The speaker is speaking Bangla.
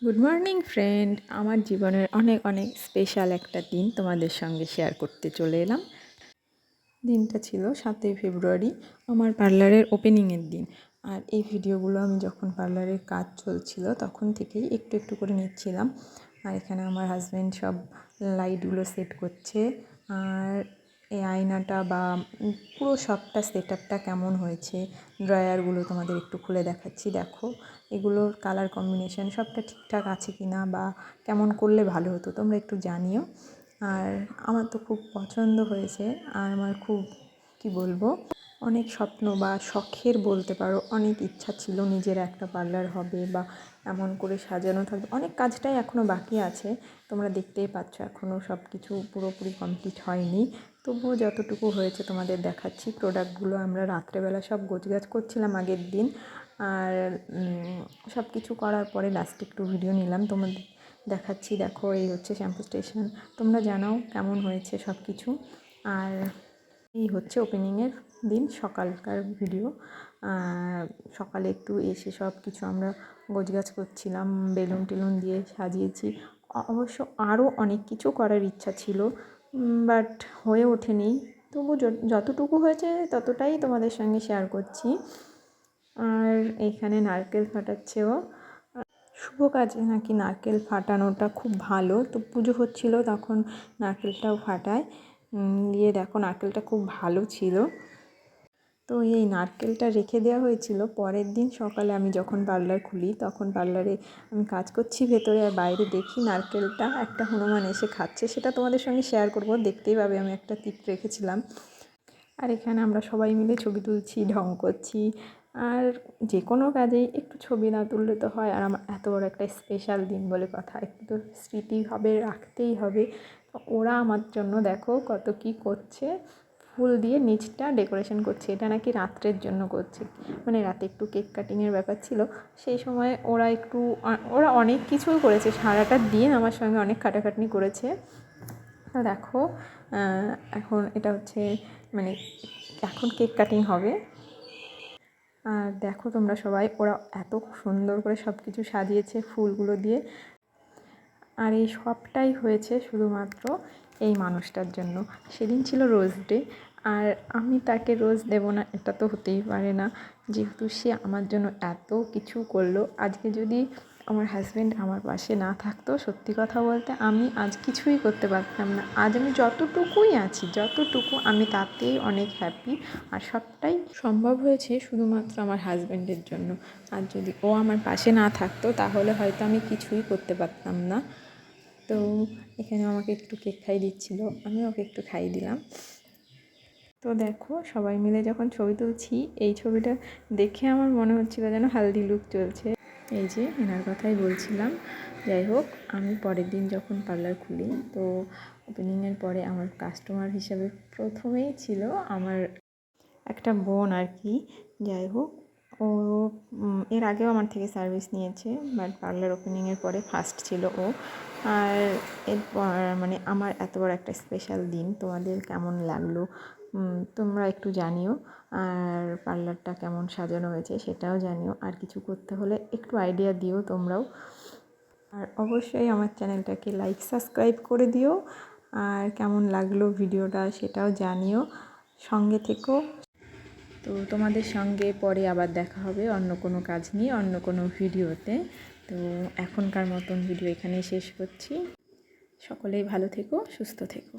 গুড মর্নিং ফ্রেন্ড, আমার জীবনের অনেক অনেক স্পেশাল একটা দিন তোমাদের সঙ্গে শেয়ার করতে চলে এলাম। দিনটা ছিল 7ই ফেব্রুয়ারি, আমার পার্লারের ওপেনিংয়ের দিন। আর এই ভিডিওগুলো আমি যখন পার্লারের কাজ চলছিল তখন থেকেই একটু একটু করে নিচ্ছিলাম। আর এখানে আমার হাজব্যান্ড সব লাইটগুলো সেট করছে। আর এই আয়নাটা বা পুরো সবটা সেট আপটা কেমন হয়েছে, ড্রয়ারগুলো তোমাদের একটু খুলে দেখাচ্ছি। দেখো এগুলোর কালার কম্বিনেশন সবটা ঠিকঠাক আছে কি না, বা কেমন করলে ভালো হতো তোমরা একটু জানিও। আর আমার তো খুব পছন্দ হয়েছে। আর আমার খুব কি বলবো, অনেক স্বপ্ন বা শখের বলতে পারো, অনেক ইচ্ছা ছিল নিজের একটা পার্লার হবে বা এমন করে সাজানো থাকবে। অনেক কাজটাই এখনও বাকি আছে, তোমরা দেখতেই পাচ্ছ এখনও সব কিছু পুরোপুরি কমপ্লিট হয়নি। তবুও যতটুকু হয়েছে তোমাদের দেখাচ্ছি। প্রোডাক্টগুলো আমরা রাত্রেবেলা সব গোছগাছ করছিলাম আগের দিন। আর সব কিছু করার পরে লাস্টে একটু ভিডিও নিলাম, তোমাদের দেখাচ্ছি। দেখো এই হচ্ছে শ্যাম্পু স্টেশন, তোমরা জানাও কেমন হয়েছে সব কিছু। আর এই হচ্ছে ওপেনিংয়ের দিন সকালকার ভিডিও। সকালে একটু এসে সব কিছু আমরা গোছগাছ করছিলাম, বেলুন টেলুন দিয়ে সাজিয়েছি। অবশ্য আরও অনেক কিছু করার ইচ্ছা ছিল, বাট হয়ে ওঠেনি। তবু যতটুকু হয়েছে ততটাই তোমাদের সঙ্গে শেয়ার করছি। আর এইখানে নারকেল ফাটাচ্ছেও। শুভ কাজে নাকি নারকেল ফাটানোটা খুব ভালো, তো পুজো হচ্ছিলো তখন নারকেলটাও ফাটায়। দিয়ে দেখো নারকেলটা খুব ভালো ছিল। তো এই নারকেলটা রেখে দেওয়া হয়েছিল পরের দিন সকালে। আমি যখন পার্লার খুলি তখন পার্লারে আমি কাজ করছি ভেতরে, আর বাইরে দেখি নারকেলটা একটা হনুমান এসে খাচ্ছে। সেটা তোমাদের সঙ্গে শেয়ার করব, দেখতেই পাবে। আমি একটা টিপ রেখেছিলাম। আর এখানে আমরা সবাই মিলে ছবি তুলছি, ঢং করছি। আর যে কোনো কাজেই একটু ছবি না তুললে তো হয়। আর আমার এত বড় একটা স্পেশাল দিন বলে কথা, একটু তো স্মৃতিভাবে রাখতেই হবে। তো ওরা আমার জন্য দেখো কত কি করছে, ফুল দিয়ে নিচটা ডেকোরেশন করছে। এটা নাকি রাত্রের জন্য করছে, মানে রাতে একটু কেক কাটিংয়ের ব্যাপার ছিল। সেই সময় ওরা অনেক কিছুই করেছে, সারাটা দিন আমার সঙ্গে অনেক খাটাখাটনি করেছে। তো দেখো এখন এটা হচ্ছে মানে এখন কেক কাটিং হবে। আর দেখো তোমরা সবাই, ওরা এত সুন্দর করে সব কিছু সাজিয়েছে ফুলগুলো দিয়ে। আর এই সবটাই হয়েছে শুধুমাত্র এই মানুষটার জন্য। সেদিন ছিল রোজ ডে, আর আমি তাকে রোজ দেব না এটা তো হতেই পারে না, যেহেতু সে আমার জন্য এত কিছু করলো। আজকে যদি আমার হাজব্যান্ড আমার পাশে না থাকতো, সত্যি কথা বলতে আমি আজ কিছুই করতে পারতাম না। আজ আমি যতটুকুই আছি, যতটুকু আমি তাতেই অনেক হ্যাপি। আর সবটাই সম্ভব হয়েছে শুধুমাত্র আমার হাজব্যান্ডের জন্য। আর যদি ও আমার পাশে না থাকতো তাহলে হয়তো আমি কিছুই করতে পারতাম না। তো এখানে আমাকে একটু কেক খাইয়ে দিচ্ছিল, আমি ওকে একটু খাইয়ে দিলাম। তো দেখো সবাই মিলে যখন ছবি তুলছি, এই ছবিটা দেখে আমার মনে হচ্ছিল যেন হালদি লুক চলছে। এই যে এনার কথাই বলছিলাম। যাই হোক, আমি পরের দিন যখন পার্লার খুলি, তো ওপেনিংয়ের পরে আমার কাস্টমার হিসাবে প্রথমেই ছিল আমার একটা বোন আর কি। যাই হোক, ও এর আগেও আমার থেকে সার্ভিস নিয়েছে, বাট পার্লার ওপেনিংয়ের পরে ফার্স্ট ছিল ও। আর এরপর মানে আমার এত বড় একটা স্পেশাল দিন তোমাদের কেমন লাগলো তোমরা একটু জানিও। আর পার্লারটা কেমন সাজানো হয়েছে সেটাও জানিও। আর কিছু করতে হলে একটু আইডিয়া দিও তোমরাও। আর অবশ্যই আমার চ্যানেলটাকে লাইক সাবস্ক্রাইব করে দিও। আর কেমন লাগলো ভিডিওটা সেটাও জানিও, সঙ্গে থেকো। তো তোমাদের সঙ্গে পরে আবার দেখা হবে অন্য কোনো কাজ নিয়ে, অন্য কোনো ভিডিওতে। তো এখনকার মতন ভিডিও এখানেই শেষ করছি। সকলেই ভালো থেকো, সুস্থ থেকো।